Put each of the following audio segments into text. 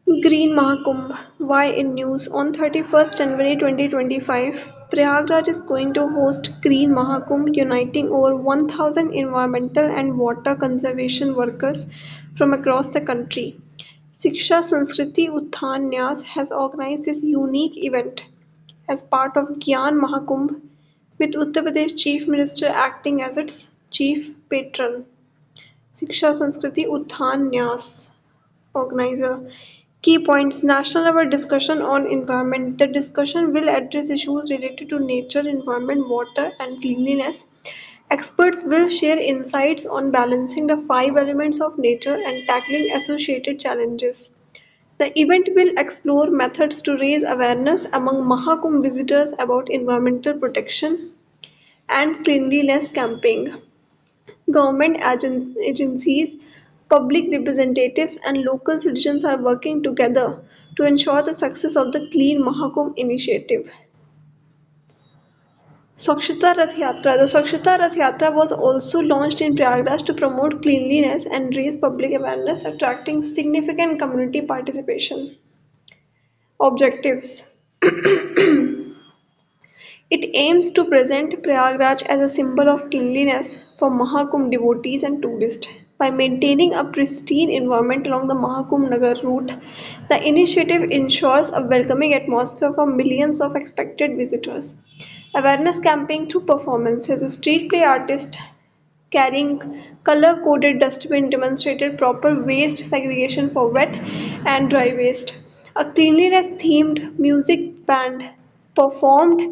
Green Mahakumbh. Why in news? On 31st January 2025, Prayagraj is going to host Green Mahakumbh, uniting over 1,000 environmental and water conservation workers from across the country. Shiksha Sanskriti Utthan Nyas has organized this unique event as part of Gyan Mahakumbh, with Uttar Pradesh Chief Minister acting as its chief patron. Shiksha Sanskriti Utthan Nyas organizer. Key points: National level discussion on environment. The discussion will address issues related to nature, environment, water, and cleanliness. Experts will share insights on balancing the five elements of nature and tackling associated challenges. The event will explore methods to raise awareness among Mahakumbh visitors about environmental protection and cleanliness campaign. Agencies, public representatives, and local citizens are working together to ensure the success of the Clean Mahakumbh initiative. Swachhata Rath Yatra. The Swachhata Rath Yatra was also launched in Prayagraj to promote cleanliness and raise public awareness, attracting significant community participation. Objectives. It aims to present Prayagraj as a symbol of cleanliness for Mahakumbh devotees and tourists. By maintaining a pristine environment along the Mahakumbh Nagar route, the initiative ensures a welcoming atmosphere for millions of expected visitors. Awareness campaign through performances. A street play artist carrying color-coded dustbin demonstrated proper waste segregation for wet and dry waste. A cleanliness-themed music band performed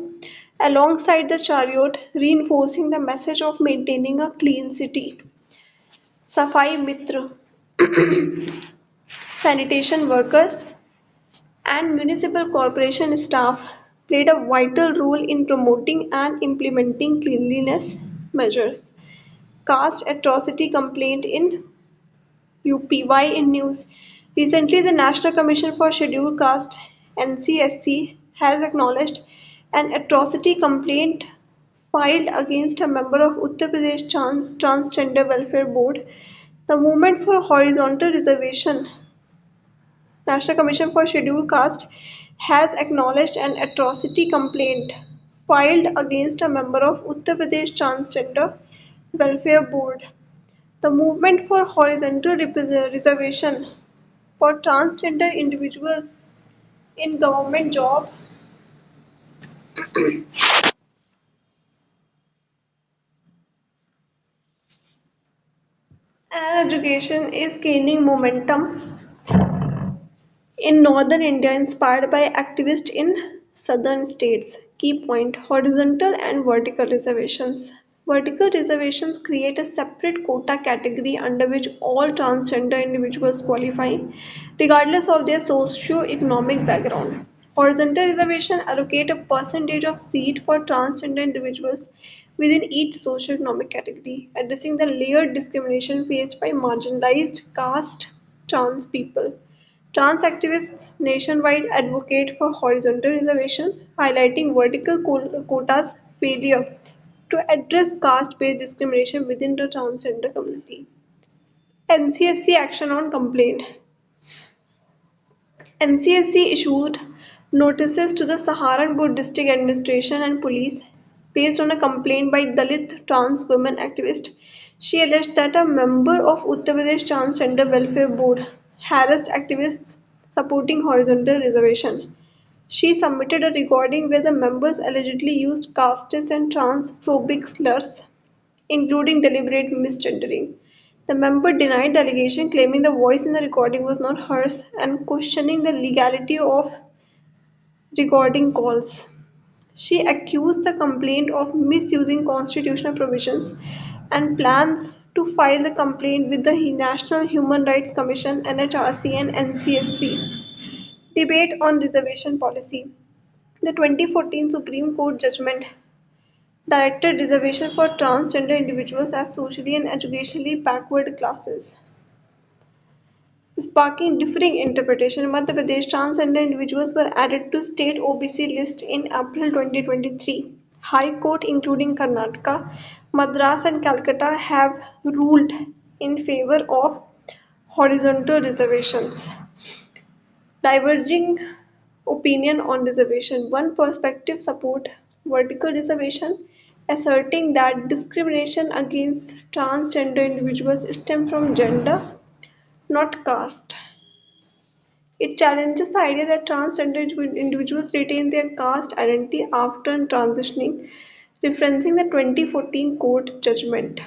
alongside the chariot, reinforcing the message of maintaining a clean city. Safai Mitra, sanitation workers, and municipal corporation staff played a vital role in promoting and implementing cleanliness measures. Caste atrocity complaint in UPY in news. Recently, the National Commission for Scheduled Caste (NCSC) has acknowledged an atrocity complaint filed against a member of Uttar Pradesh Transgender Welfare Board. The Movement for Horizontal Reservation National Commission for Scheduled Caste has acknowledged an atrocity complaint filed against a member of Uttar Pradesh Transgender Welfare Board. The Movement for Horizontal Reservation for Transgender Individuals in Government Job and Education is gaining momentum in northern India, inspired by activists in southern states. Key point: horizontal and vertical reservations. Vertical reservations create a separate quota category under which all transgender individuals qualify, regardless of their socio-economic background. Horizontal reservation allocate a percentage of seat for transgender individuals within each socio-economic category, addressing the layered discrimination faced by marginalized caste trans people. Trans activists nationwide advocate for horizontal reservation, highlighting vertical quotas' failure to address caste-based discrimination within the transgender community. NCSC action on complaint. NCSC issued notices to the Saharanpur District Administration and Police based on a complaint by Dalit trans women activist. She alleged that a member of Uttar Pradesh Transgender Welfare Board harassed activists supporting horizontal reservation. She submitted a recording where the members allegedly used casteist and transphobic slurs, including deliberate misgendering. The member denied the allegation, claiming the voice in the recording was not hers and questioning the legality of recording calls. She accused the complaint of misusing constitutional provisions and plans to file the complaint with the National Human Rights Commission (NHRC) and NCSC. Debate on reservation policy. The 2014 Supreme Court judgment directed reservation for transgender individuals as socially and educationally backward classes, sparking differing interpretation. In Madhya Pradesh, transgender individuals were added to state OBC list in April 2023. High Court, including Karnataka, Madras, and Calcutta, have ruled in favor of horizontal reservations. Diverging opinion on reservation. One perspective support vertical reservation, asserting that discrimination against transgender individuals stem from gender, not caste. It challenges the idea that transgender individuals retain their caste identity after transitioning, referencing the 2014 court judgment.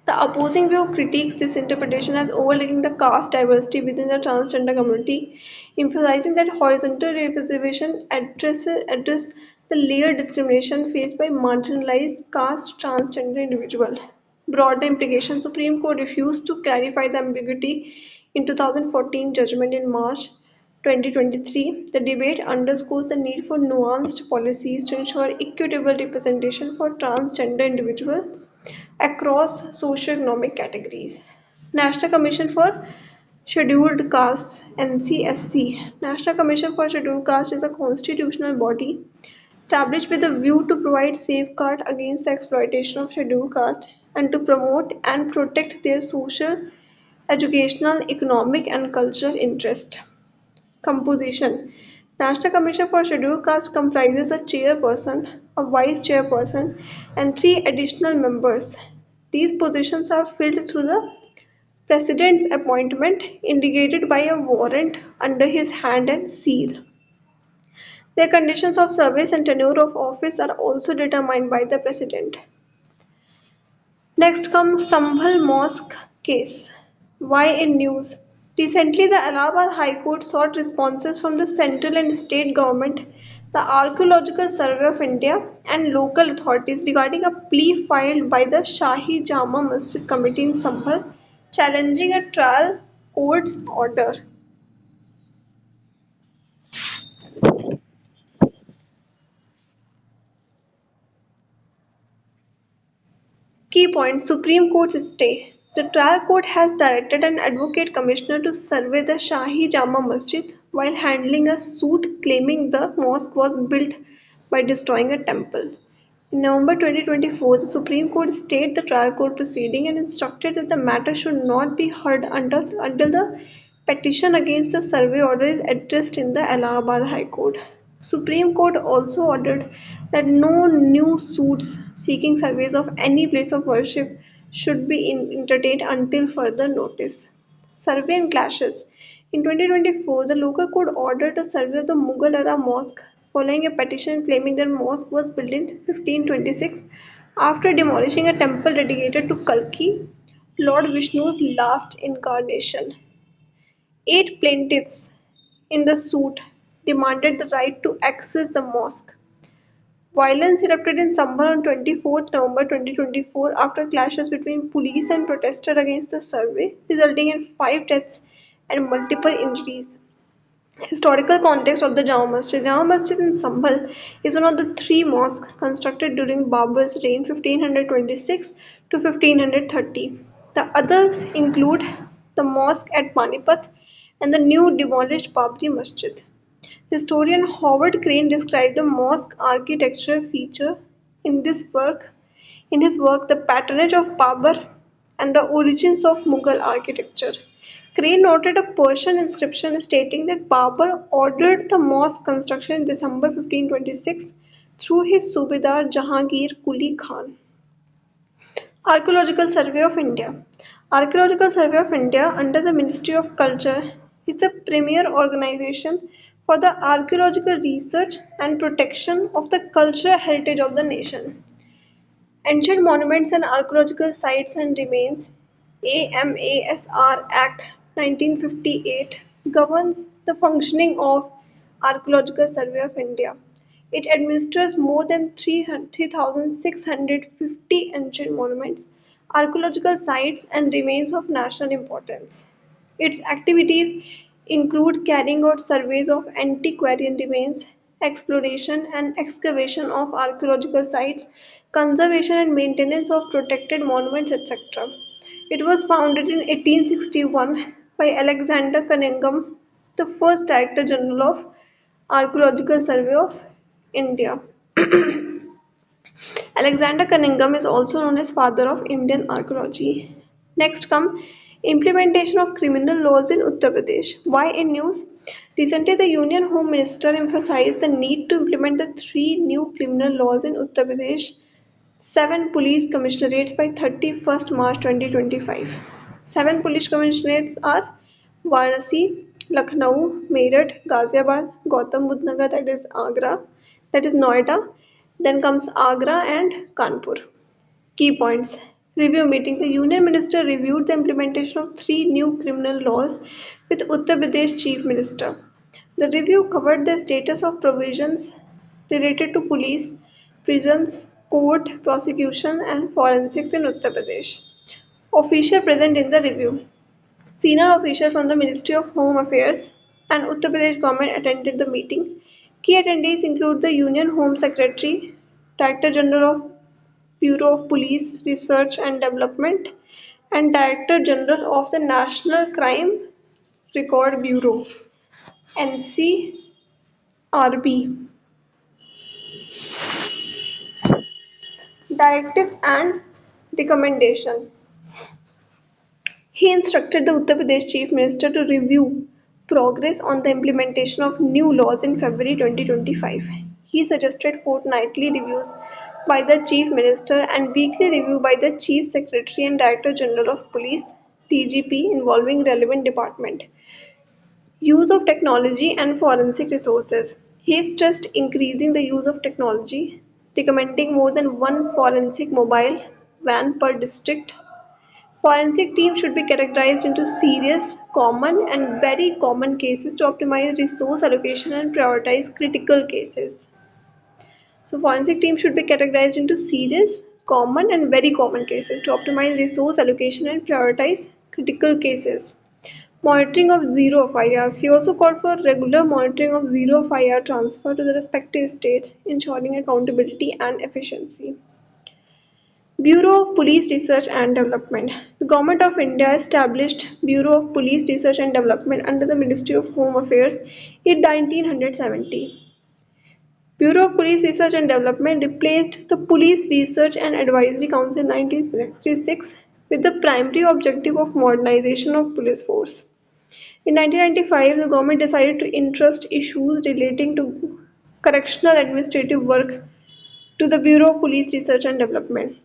The opposing view critiques this interpretation as overlooking the caste diversity within the transgender community, emphasizing that horizontal representation address the layered discrimination faced by marginalized caste transgender individuals. Broader implications. Supreme Court refused to clarify the ambiguity in 2014 judgment in March 2023. The debate underscores the need for nuanced policies to ensure equitable representation for transgender individuals across socioeconomic categories. National Commission for Scheduled Castes (NCSC). National Commission for Scheduled Castes is a constitutional body established with a view to provide safeguard against the exploitation of scheduled castes and to promote and protect their social, educational, economic and cultural interest. Composition. National Commission for Scheduled Castes comprises a chairperson, a vice chairperson, and three additional members. These positions are filled through the President's appointment, indicated by a warrant under his hand and seal. Their conditions of service and tenure of office are also determined by the President. Next comes Sambhal Mosque case. Why in news? Recently, the Allahabad High Court sought responses from the central and state government, the Archaeological Survey of India, and local authorities regarding a plea filed by the Shahi Jama Masjid Committee in Sambhal, challenging a trial court's order. Key points. Supreme Court's stay. The trial court has directed an advocate commissioner to survey the Shahi Jama Masjid while handling a suit claiming the mosque was built by destroying a temple. In November 2024, the Supreme Court stayed the trial court proceeding and instructed that the matter should not be heard until the petition against the survey order is addressed in the Allahabad High Court. Supreme Court also ordered that no new suits seeking surveys of any place of worship should be entertained until further notice. Survey and clashes. In 2024, the local court ordered a survey of the Mughal era mosque following a petition claiming that mosque was built in 1526 after demolishing a temple dedicated to Kalki, Lord Vishnu's last incarnation. Eight plaintiffs in the suit demanded the right to access the mosque. Violence erupted in Sambhal on 24th November 2024 after clashes between police and protesters against the survey, resulting in 5 deaths and multiple injuries. Historical context of the Jama Masjid. Jama Masjid in Sambhal is one of the three mosques constructed during Babur's reign 1526 to 1530. The others include the mosque at Panipat and the new demolished Babri Masjid. Historian Howard Crane described the mosque architectural feature in this work in his work The Patronage of Babur and the Origins of Mughal Architecture. Crane noted a Persian inscription stating that Babur ordered the mosque construction in December 1526 through his Subedar Jahangir Kuli Khan. Archaeological Survey of India. Archaeological Survey of India under the Ministry of Culture is the premier organization for the archaeological research and protection of the cultural heritage of the nation. Ancient Monuments and Archaeological Sites and Remains AMASR Act 1958 governs the functioning of Archaeological Survey of India. It administers more than 3,650 ancient monuments, archaeological sites, and remains of national importance. Its activities include carrying out surveys of antiquarian remains, exploration and excavation of archaeological sites, conservation and maintenance of protected monuments, etc. It was founded in 1861 by Alexander Cunningham, the first Director General of Archaeological Survey of India. Alexander Cunningham is also known as father of Indian archaeology. Next come implementation of criminal laws in Uttar Pradesh. Why in news? Recently, the Union Home Minister emphasized the need to implement the three new criminal laws in Uttar Pradesh, seven police commissionerates by 31st March 2025. Seven police commissionerates are Varanasi, Lucknow, Meerut, Ghaziabad, Gautam Budh Nagar, that is Agra, that is Noida, then comes Agra and Kanpur. Key points. Review meeting. The Union Minister reviewed the implementation of three new criminal laws with Uttar Pradesh Chief Minister. The review covered the status of provisions related to police, prisons, court, prosecution, and forensics in Uttar Pradesh. Official present in the review. Senior official from the Ministry of Home Affairs and Uttar Pradesh government attended the meeting. Key attendees include the Union Home Secretary, Director General of Bureau of Police Research and Development, and Director General of the National Crime Record Bureau (NCRB). Directives and recommendation. He instructed the Uttar Pradesh Chief Minister to review progress on the implementation of new laws in February 2025. He suggested fortnightly reviews by the Chief Minister and weekly review by the Chief Secretary and Director General of Police (DGP) involving relevant department. Use of technology and forensic resources. He stressed increasing the use of technology, recommending more than one forensic mobile van per district. Forensic teams should be categorized into serious, common, and very common cases to optimize resource allocation and prioritize critical cases. So, forensic teams should be categorized into serious, common, and very common cases to optimize resource allocation and prioritize critical cases. Monitoring of zero FIRs. He also called for regular monitoring of zero FIR transfer to the respective states, ensuring accountability and efficiency. Bureau of Police Research and Development. The Government of India established Bureau of Police Research and Development under the Ministry of Home Affairs in 1970. Bureau of Police Research and Development replaced the Police Research and Advisory Council in 1966 with the primary objective of modernization of police force. In 1995, the government decided to entrust issues relating to correctional administrative work to the Bureau of Police Research and Development.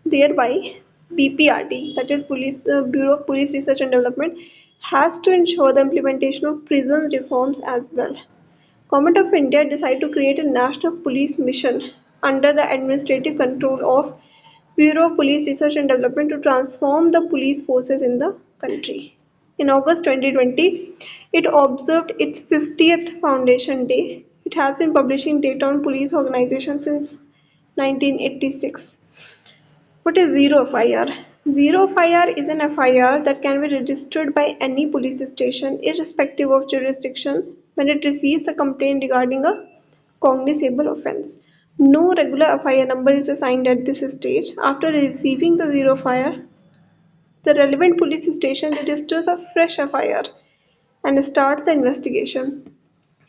Thereby, BPRD, that is Bureau of Police Research and Development, has to ensure the implementation of prison reforms as well. Government of India decided to create a national police mission under the administrative control of Bureau of Police Research and Development to transform the police forces in the country. In August 2020, it observed its 50th Foundation Day. It has been publishing data on police organizations since 1986. What is zero FIR? Zero FIR is an FIR that can be registered by any police station, irrespective of jurisdiction, when it receives a complaint regarding a cognizable offence. No regular FIR number is assigned at this stage. After receiving the zero FIR, the relevant police station registers a fresh FIR and starts the investigation.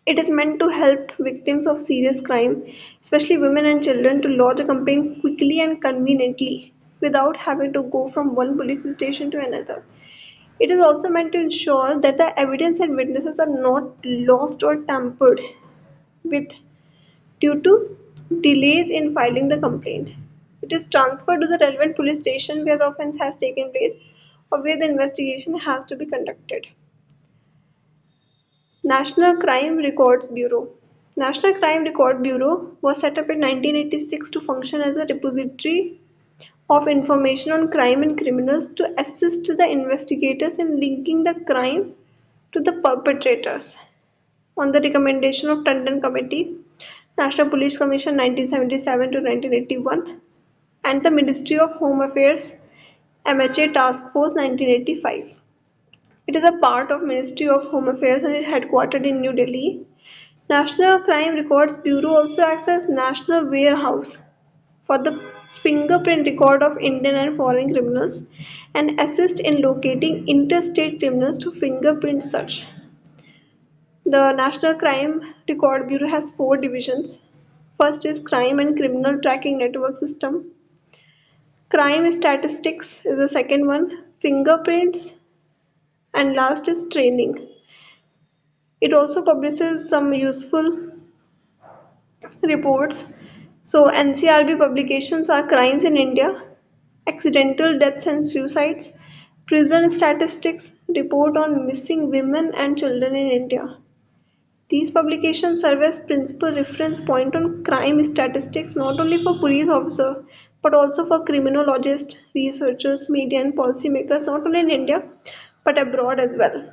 It is meant to help victims of serious crime, especially women and children, to lodge a complaint quickly and conveniently without having to go from one police station to another. It is also meant to ensure that the evidence and witnesses are not lost or tampered with due to delays in filing the complaint. It is transferred to the relevant police station where the offence has taken place or where the investigation has to be conducted. National Crime Records Bureau. National Crime Record Bureau was set up in 1986 to function as a repository of information on crime and criminals to assist the investigators in linking the crime to the perpetrators. On the recommendation of Tandon Committee, National Police Commission 1977 to 1981, and the Ministry of Home Affairs MHA Task Force 1985. It is a part of Ministry of Home Affairs and is headquartered in New Delhi. National Crime Records Bureau also acts as national warehouse for the fingerprint record of Indian and foreign criminals and assist in locating interstate criminals to fingerprint search. The National Crime Record Bureau has four divisions. First is Crime and Criminal Tracking Network System. Crime Statistics is the second one. Fingerprints, and last is training. It also publishes some useful reports. So, NCRB publications are Crimes in India, Accidental Deaths and Suicides, Prison Statistics, Report on Missing Women and Children in India. These publications serve as principal reference point on crime statistics not only for police officers but also for criminologists, researchers, media, and policymakers not only in India but abroad as well.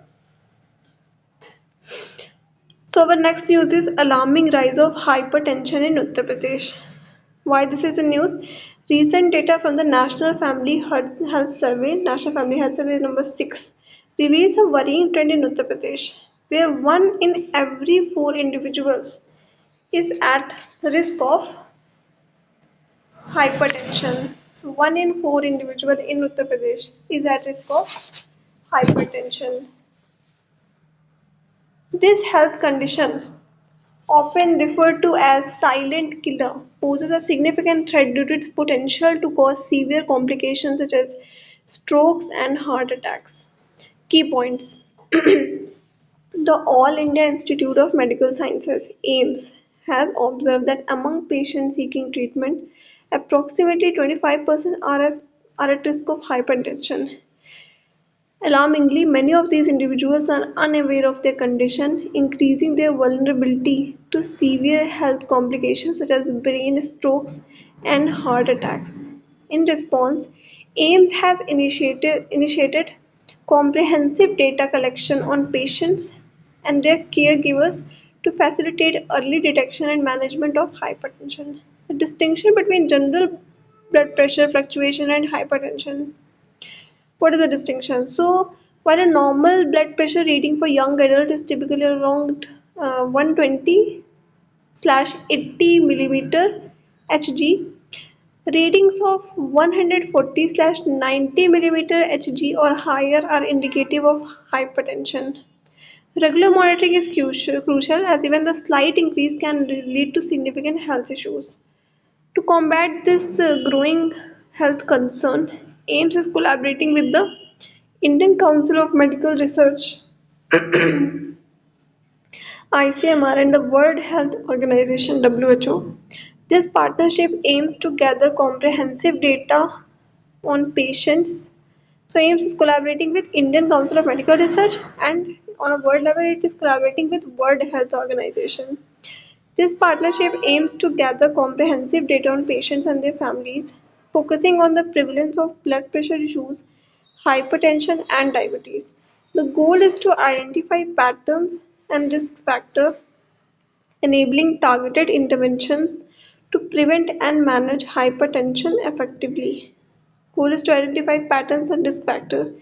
So, our next news is alarming rise of hypertension in Uttar Pradesh. Why this is in news? Recent data from the National Family Health Survey number 6, reveals a worrying trend in Uttar Pradesh, where one in every four individuals is at risk of hypertension. So, one in four individual in Uttar Pradesh is at risk of hypertension. This health condition, often referred to as silent killer, poses a significant threat due to its potential to cause severe complications such as strokes and heart attacks. Key points. The All India Institute of Medical Sciences (AIMS) has observed that among patients seeking treatment, approximately 25% are at risk of hypertension. Alarmingly, many of these individuals are unaware of their condition, increasing their vulnerability to severe health complications such as brain strokes and heart attacks. In response, AIMS has initiated comprehensive data collection on patients and their caregivers to facilitate early detection and management of hypertension. The distinction between general blood pressure fluctuation and hypertension. What is the distinction? So, while a normal blood pressure reading for young adult is typically around 120 slash 80 millimeter Hg, readings of 140 slash 90 millimeter Hg or higher are indicative of hypertension. Regular monitoring is crucial as even the slight increase can lead to significant health issues. To combat this growing health concern, AIMS is collaborating with the Indian Council of Medical Research (ICMR) and the World Health Organization (WHO). This partnership aims to gather comprehensive data on patients. So AIMS is collaborating with Indian Council of Medical Research, and on a world level it is collaborating with World Health Organization. This partnership aims to gather comprehensive data on patients and their families, focusing on the prevalence of blood pressure issues, hypertension, and diabetes. The goal is to identify patterns and risk factors, enabling targeted intervention to prevent and manage hypertension effectively. Goal is to identify patterns and risk factors,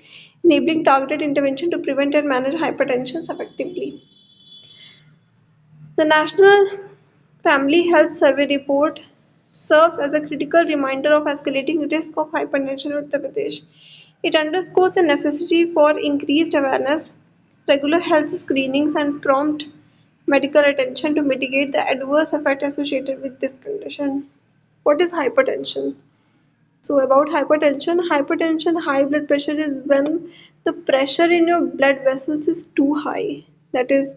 enabling targeted intervention to prevent and manage hypertension effectively. The National Family Health Survey report serves as a critical reminder of escalating risk of hypertension in Uttar Pradesh. It underscores the necessity for increased awareness, regular health screenings, and prompt medical attention to mitigate the adverse effect associated with this condition. What is hypertension? So, about hypertension, high blood pressure is when the pressure in your blood vessels is too high. That is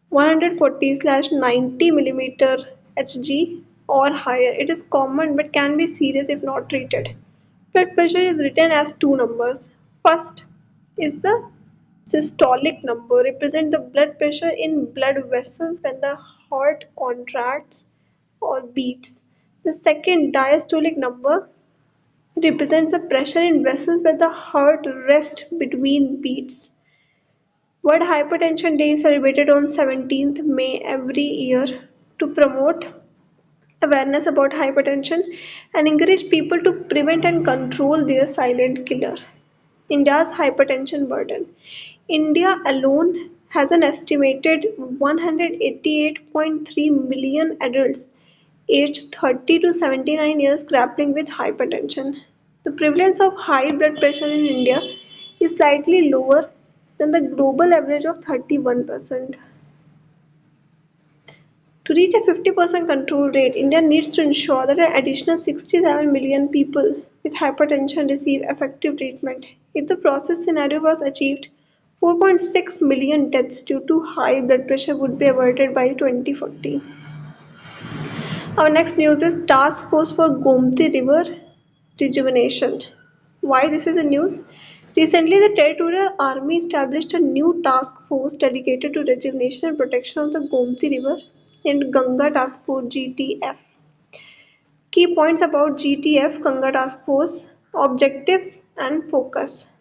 140 slash 90 millimeter Hg or higher. It is common but can be serious if not treated. Blood pressure is written as two numbers. First is the systolic number, represent the blood pressure in blood vessels when the heart contracts or beats. The second diastolic number represents the pressure in vessels where the heart rests between beats. World Hypertension Day is celebrated on 17th May every year to promote awareness about hypertension and encourage people to prevent and control their silent killer. India's hypertension burden. India alone has an estimated 188.3 million adults aged 30 to 79 years grappling with hypertension. The prevalence of high blood pressure in India is slightly lower than the global average of 31%. To reach a 50% control rate, India needs to ensure that an additional 67 million people with hypertension receive effective treatment. If the process scenario was achieved, 4.6 million deaths due to high blood pressure would be averted by 2040. Our next news is Task Force for Gomti River Rejuvenation. Why this is a news? Recently, the Territorial Army established a new task force dedicated to rejuvenation and protection of the Gomti River named Ganga Task Force GTF. Key points about GTF Ganga Task Force objectives and focus.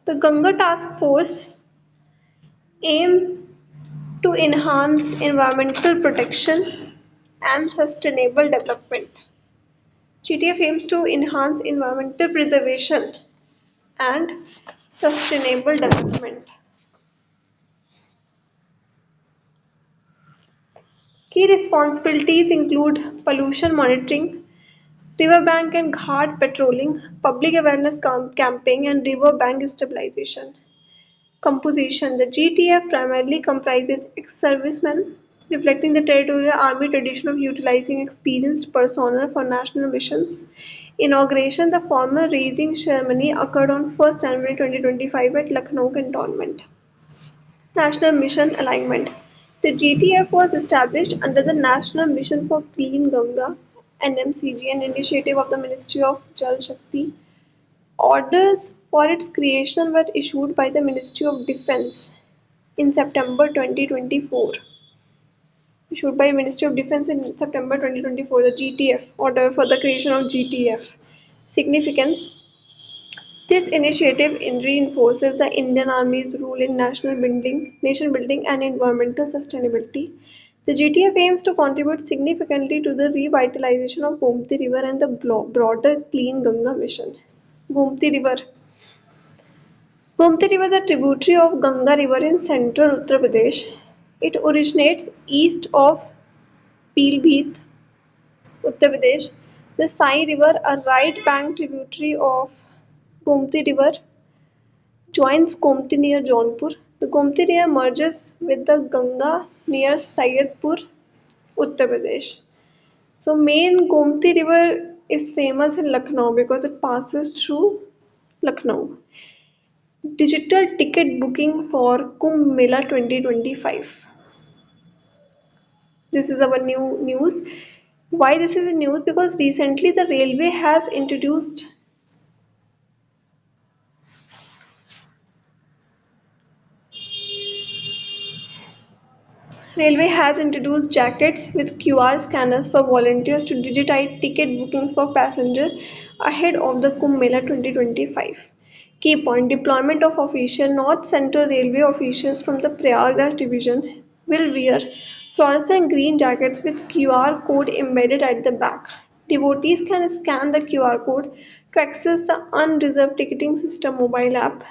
The Ganga Task Force aim to enhance environmental protection and sustainable development. GTF aims to enhance environmental preservation and sustainable development. Key responsibilities include pollution monitoring, riverbank and ghat patrolling, public awareness campaign, and riverbank stabilization. Composition: the GTF primarily comprises ex-servicemen, reflecting the Territorial Army tradition of utilizing experienced personnel for national missions. Inauguration: the formal raising ceremony occurred on 1st January 2025 at Lucknow Cantonment. National Mission Alignment: the GTF was established under the National Mission for Clean Ganga (NMCG), an initiative of the Ministry of Jal Shakti. Orders for its creation were issued by the Ministry of Defence in September 2024. Issued by Ministry of Defence in September 2024, the GTF order for the creation of GTF. Significance: this initiative reinforces the Indian Army's role in nation building and environmental sustainability. The GTF aims to contribute significantly to the revitalization of Gomti River and the broader Clean Ganga mission. Gomti River. Gomti River is a tributary of Ganga River in central Uttar Pradesh. It originates east of Pilbhit, Uttar Pradesh. The Sai River, a right bank tributary of Gomti River, joins Gomti near Jaunpur. The Gomti River merges with the Ganga near Saiyadpur, Uttar Pradesh. So, main Gomti River is famous in Lucknow because it passes through Lucknow. Digital ticket booking for Kumbh Mela 2025. This is our new news. Why this is a news? Because recently the railway has introduced jackets with QR scanners for volunteers to digitize ticket bookings for passengers ahead of the Kumbh Mela 2025. Key point: deployment of official North Central Railway officials from the Prayagraj division will wear fluorescent green jackets with QR code embedded at the back. Devotees can scan the QR code to access the unreserved ticketing system mobile app.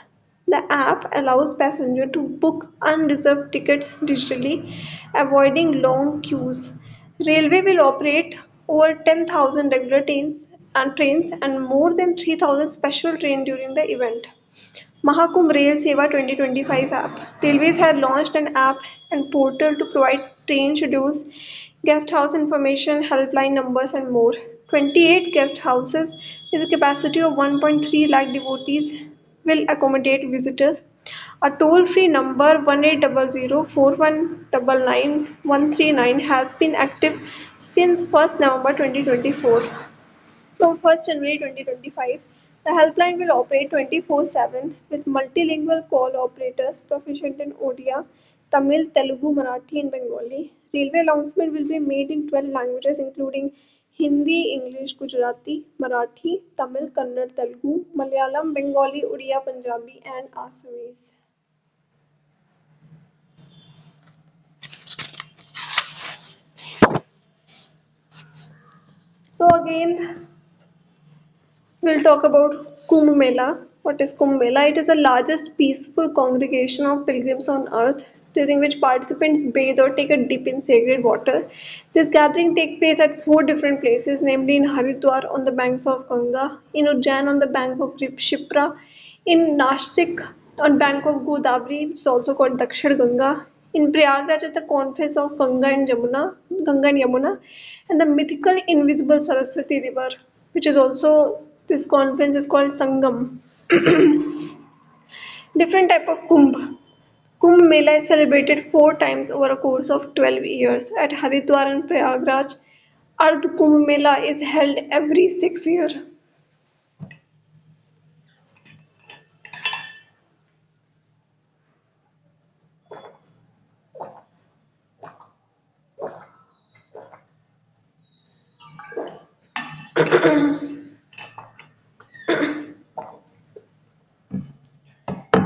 The app allows passengers to book unreserved tickets digitally, avoiding long queues. Railway will operate over 10,000 regular trains and more than 3,000 special trains during the event. Mahakumbh Rail Seva 2025 app. Railways have launched an app and portal to provide train schedules, guest house information, helpline numbers, and more. 28 guest houses with a capacity of 1.3 lakh devotees will accommodate visitors. A toll-free number 1800 has been active since 1st November 2024. From 1st January 2025, the helpline will operate 24/7 with multilingual call operators proficient in Odia, Tamil, Telugu, Marathi, and Bengali. Railway announcement will be made in 12 languages including Hindi, English, Gujarati, Marathi, Tamil, Kannada, Telugu, Malayalam, Bengali, Odia, Punjabi, and Assamese. So again, we'll talk about Kumbh Mela. What is Kumbh Mela? It is the largest peaceful congregation of pilgrims on earth, during which participants bathe or take a dip in sacred water. This gathering takes place at four different places, namely in Haridwar on the banks of Ganga, in Ujjain on the bank of Shipra, in Nashik on bank of Godavari, which is also called Dakshar Ganga, in Prayagraj at the confluence of Ganga and Yamuna, and the mythical invisible Saraswati River, which is also this conference is called Sangam. Different type of kumbh. Kumbh Mela is celebrated 4 times over a course of 12 years at Haridwar and Prayagraj. Ardh Kumbh Mela is held every 6 years.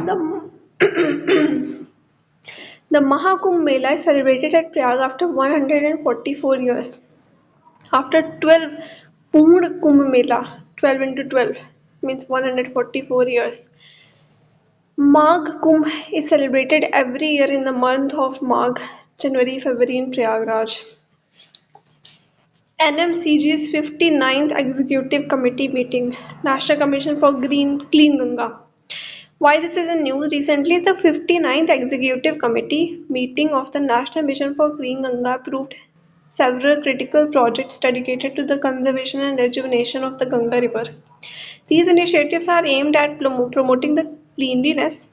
The, the Mahakumbh Mela is celebrated at Prayag after 144 years. After 12 Poorn Kumbh Mela, 12 into 12 means 144 years. Magh Kumbh is celebrated every year in the month of Magh, January, February in Prayagraj. NMCG's 59th Executive Committee meeting, National Commission for Clean Ganga. Why this is in news? Recently, the 59th Executive Committee meeting of the National Mission for Clean Ganga approved several critical projects dedicated to the conservation and rejuvenation of the Ganga River. These initiatives are aimed at promoting the cleanliness,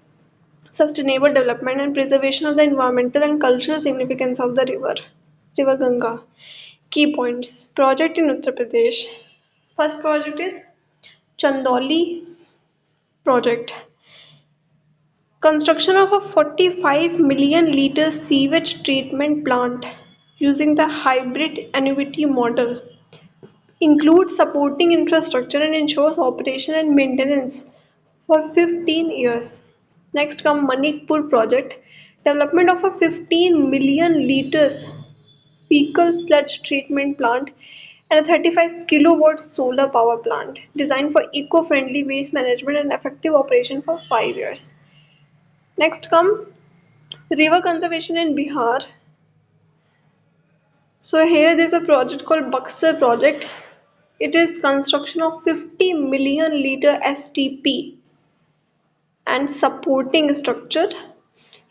sustainable development, and preservation of the environmental and cultural significance of the River Ganga. Key points. Project in Uttar Pradesh. First project is Chandoli project. Construction of a 45 million litre sewage treatment plant using the hybrid annuity model includes supporting infrastructure and ensures operation and maintenance for 15 years. Next come Manikpur project, development of a 15 million liters fecal sludge treatment plant and a 35 kilowatt solar power plant designed for eco-friendly waste management and effective operation for 5 years. Next come river conservation in Bihar. So here there's a project called Buxar project. It is construction of 50 million liter STP and supporting structure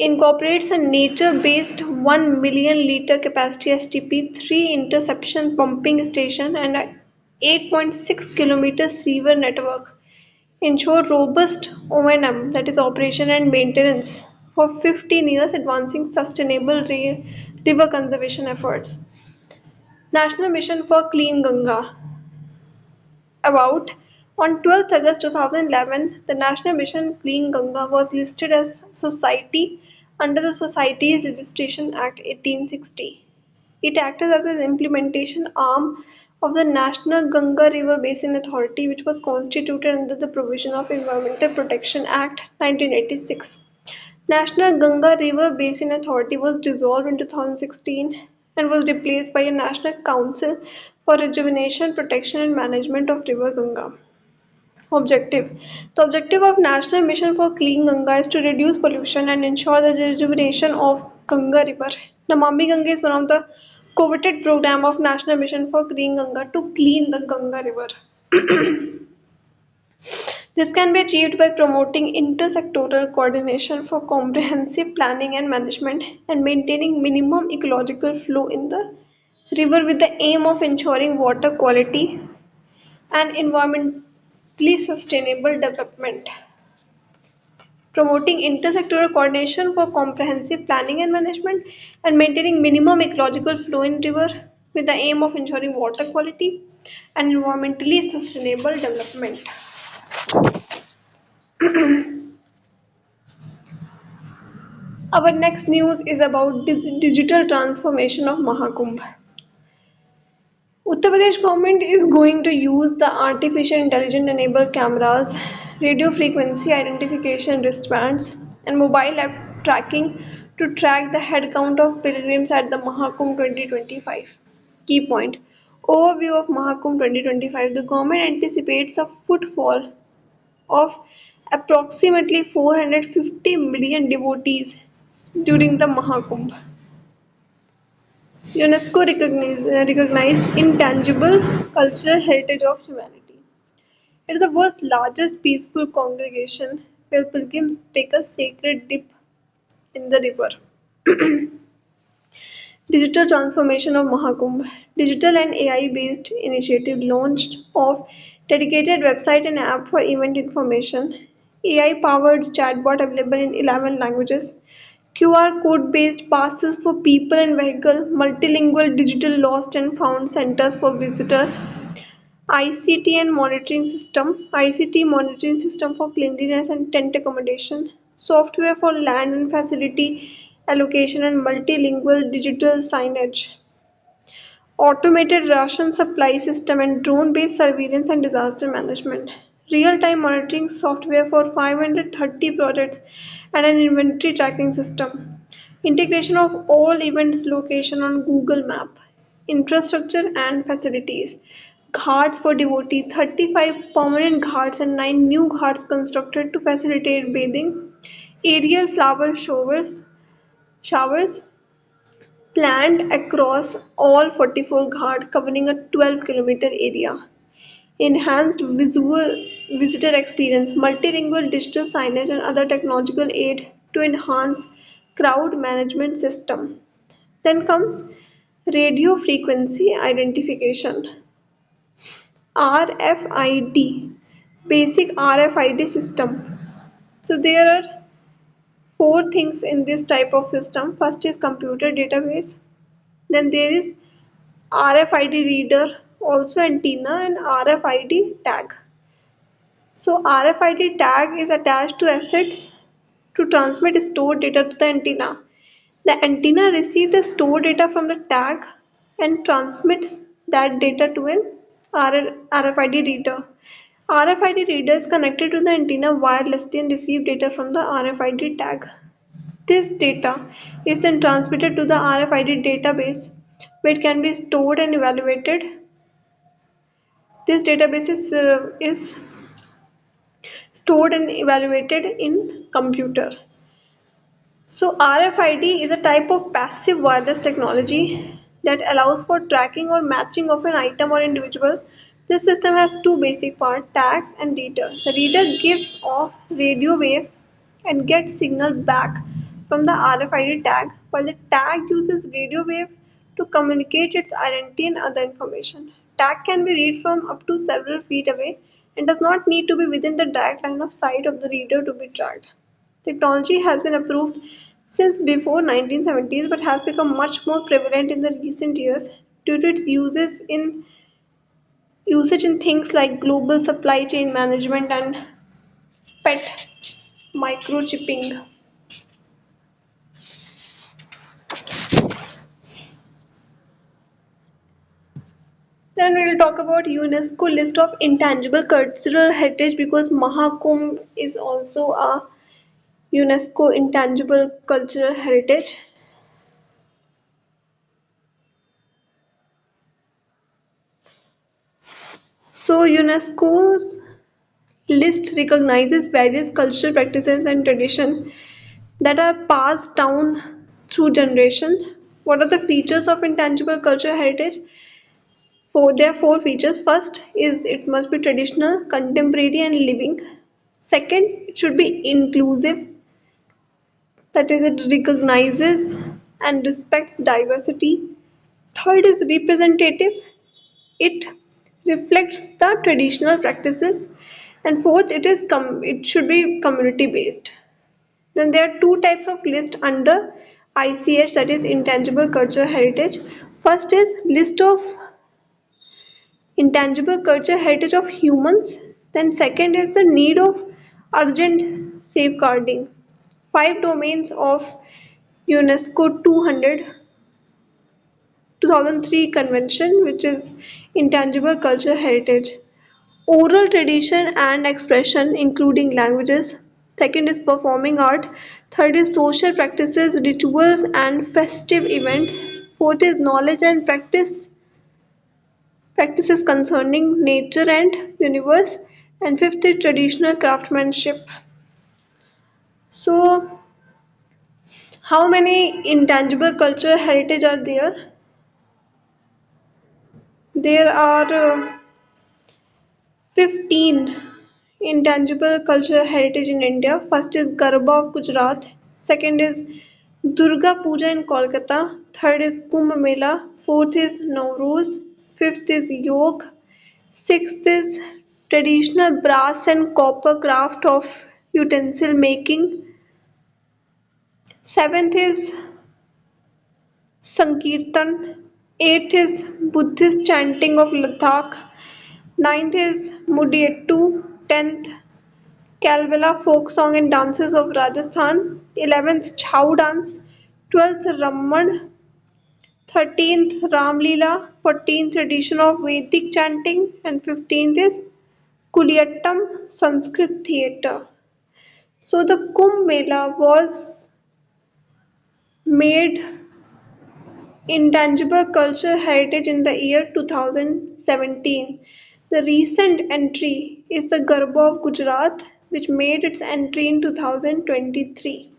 incorporates a nature-based 1 million liter capacity STP, 3 interception pumping station and a 8.6 kilometer sewer network. Ensure robust O&M, that is operation and maintenance, for 15 years, advancing sustainable river conservation efforts. National Mission for Clean Ganga. About on 12th August 2011, the National Mission Clean Ganga was listed as society under the Societies Registration Act 1860. It acted as an implementation arm of the National Ganga River Basin Authority, which was constituted under the provision of Environmental Protection Act 1986. National Ganga River Basin Authority was dissolved in 2016 and was replaced by a National Council for Rejuvenation, Protection and Management of River Ganga. Objective. The objective of National Mission for Clean Ganga is to reduce pollution and ensure the rejuvenation of Ganga River. Namami Ganga is one of the coveted program of National Mission for Clean Ganga to clean the Ganga River. This can be achieved by promoting intersectoral coordination for comprehensive planning and management and maintaining minimum ecological flow in the river with the aim of ensuring water quality and environmentally sustainable development. Promoting intersectoral coordination for comprehensive planning and management and maintaining minimum ecological flow in river with the aim of ensuring water quality and environmentally sustainable development. Our next news is about digital transformation of Mahakumbh. Uttar Pradesh government is going to use the artificial intelligence enabled cameras, radio frequency identification wristbands, and mobile app tracking to track the head count of pilgrims at the Mahakumbh 2025. Key point. Overview of Mahakumbh 2025. The government anticipates a footfall of approximately 450 million devotees during the Mahakumbh. UNESCO recognized intangible cultural heritage of humanity. It is the world's largest peaceful congregation where pilgrims take a sacred dip in the river. Digital transformation of Mahakumbh. Digital and AI based initiative launched of dedicated website and app for event information. AI powered chatbot available in 11 languages. QR code based passes for people and vehicle, multilingual digital lost and found centers for visitors, ICT and monitoring system, ICT monitoring system for cleanliness and tent accommodation, software for land and facility allocation and multilingual digital signage, automated ration supply system and drone-based surveillance and disaster management, real-time monitoring software for 530 projects and an inventory tracking system, integration of all events location on Google Map, infrastructure and facilities, ghats for devotee, 35 permanent ghats and 9 new ghats constructed to facilitate bathing, aerial flower showers planned across all 44 ghats covering a 12-kilometer area. Enhanced visual visitor experience, multilingual digital signage and other technological aid to enhance crowd management system. Then comes radio frequency identification, RFID, basic RFID system. So there are four things in this type of system. First is computer database, then there is RFID reader, also antenna and RFID tag. So RFID tag is attached to assets to transmit stored data to the antenna. The antenna receives the stored data from the tag and transmits that data to an RFID reader. RFID reader is connected to the antenna wirelessly and receive data from the RFID tag. This data is then transmitted to the RFID database where it can be stored and evaluated. This database is stored and evaluated in computer. So RFID is a type of passive wireless technology that allows for tracking or matching of an item or individual. This system has two basic parts, tags and reader. The reader gives off radio waves and gets signal back from the RFID tag, while the tag uses radio wave to communicate its identity and other information. Tag can be read from up to several feet away and does not need to be within the direct line of sight of the reader to be tracked. Technology has been approved since before 1970s but has become much more prevalent in the recent years due to its usage in things like global supply chain management and pet microchipping. Then we will talk about UNESCO list of intangible cultural heritage because Mahakumbh is also a UNESCO intangible cultural heritage. So UNESCO's list recognizes various cultural practices and traditions that are passed down through generation. What are the features of intangible cultural heritage? There are four features. First is it must be traditional, contemporary, and living. Second, it should be inclusive, that is, it recognizes and respects diversity. Third is representative, it reflects the traditional practices. And fourth, it should be community based. Then there are two types of list under ICH, that is intangible cultural heritage. First is list of intangible cultural heritage of humans. Then second is the need of urgent safeguarding. Five domains of UNESCO 2003 convention, which is intangible cultural heritage. Oral tradition and expression, including languages. Second is performing art. Third is social practices, rituals, and festive events. Fourth is knowledge and practices concerning nature and universe. And fifth is traditional craftsmanship. So, how many intangible cultural heritage are there? There are 15 intangible cultural heritage in India. First is Garba of Gujarat. Second is Durga Puja in Kolkata. Third is Kumbh Mela. Fourth is Nowruz. Fifth is Yog. Sixth is traditional brass and copper craft of utensil making. Seventh is Sankirtan. Eighth is Buddhist chanting of Ladakh. Ninth is Mudiyettu. 10th Kalbela folk song and dances of Rajasthan. 11th Chhau dance. 12th Raman. 13th Ramlila. 14th tradition of Vedic chanting. And 15th is Kuliyattam Sanskrit theatre. So the Kumbh Mela was made intangible cultural heritage in the year 2017. The recent entry is the Garba of Gujarat, which made its entry in 2023.